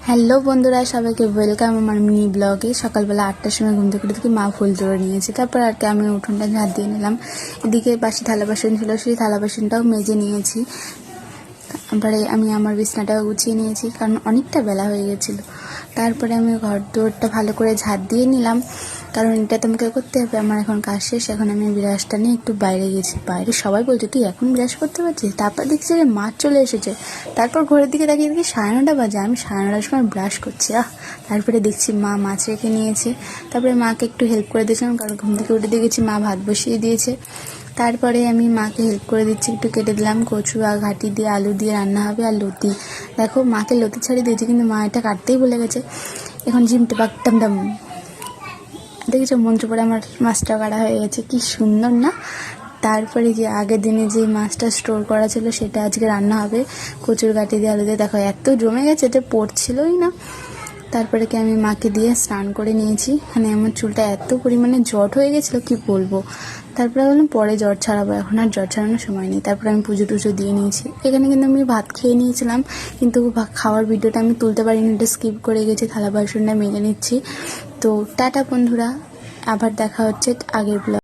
Hello বন্ধুরা, সবাইকে welcome আমার মিনি ব্লগে। সকালবেলা 8টার সময় ঘুম থেকে উঠে মা ফুল তুলে নিয়েছে। তারপর আর কি আমি উঠোনটা ঝাঁট দিয়ে নিলাম। এদিকে পাশে থালা বাসন ছিল, সেই থালা বাসনটাও মেজে নিয়েছি। তারপরে আমি আমার বিছনাটাও গুছিয়ে নিয়েছি, কারণ অনেকটা বেলা হয়ে গেছিলো। তারপরে আমি ঘর দৌড়টা ভালো করে ঝাঁট দিয়ে নিলাম, কারণ এটা তোমাকে করতে হবে। আমার এখন কাজ শেষ। এখন আমি বিরাজটা নিয়ে একটু বাইরে গেছি। বাইরে সবাই বলছে তুই এখন বিরাজ করতে পারছিস? তারপর দেখছি যে মাছ চলে এসেছে। তারপর ঘরের দিকে তাকিয়ে দেখি 9:30 বাজে। আমি 9:30টার সময় ব্রাশ করছি। তারপরে দেখছি মা মাছ রেখে নিয়েছে। তারপরে মাকে একটু হেল্প করে দিয়েছিলাম, কারণ ঘুম থেকে উঠে দেখেছি মা ভাত বসিয়ে দিয়েছে। তারপরে আমি মাকে হেল্প করে দিচ্ছি, একটু কেটে দিলাম। কচু আর ঘাটি দিয়ে আলু দিয়ে রান্না হবে, আর লতি। দেখো মাকে লতি ছাড়িয়ে দিয়েছি, কিন্তু মা এটা কাটতেই ভুলে গেছে। এখন জিমটে বাগটাম ডাম দেখেছো, মঞ্চ পরে আমার মাছটা কাটা হয়ে গেছে। কি সুন্দর না? তারপরে যে আগের দিনে যে মাছটা স্টোর করা ছিল সেটা আজকে রান্না হবে কচুর গাঁটি দিয়ে আলু দিয়ে। দেখো এত জমে গেছে, এটা পড়ছিলই না। তারপরে কি আমি মাকে দিয়ে স্নান করে নিয়েছি। মানে আমার চুলটা এত পরিমাণে জট হয়ে গেছিলো কি বলবো। তারপরে বললাম পরে জ্বর ছাড়াবো, এখন আর জ্বর ছাড়ানোর সময় নেই। তারপরে আমি পুজো টুজো দিয়ে নিয়েছি। এখানে কিন্তু আমি ভাত খেয়ে নিয়েছিলাম, কিন্তু খাওয়ার ভিডিওটা আমি তুলতে পারিনি, এটা স্কিপ করে গেছি। থালা বাসনটা মেজে নিচ্ছি। তো টাটা বন্ধুরা, আবার দেখা হচ্ছে আগের ব্লগ।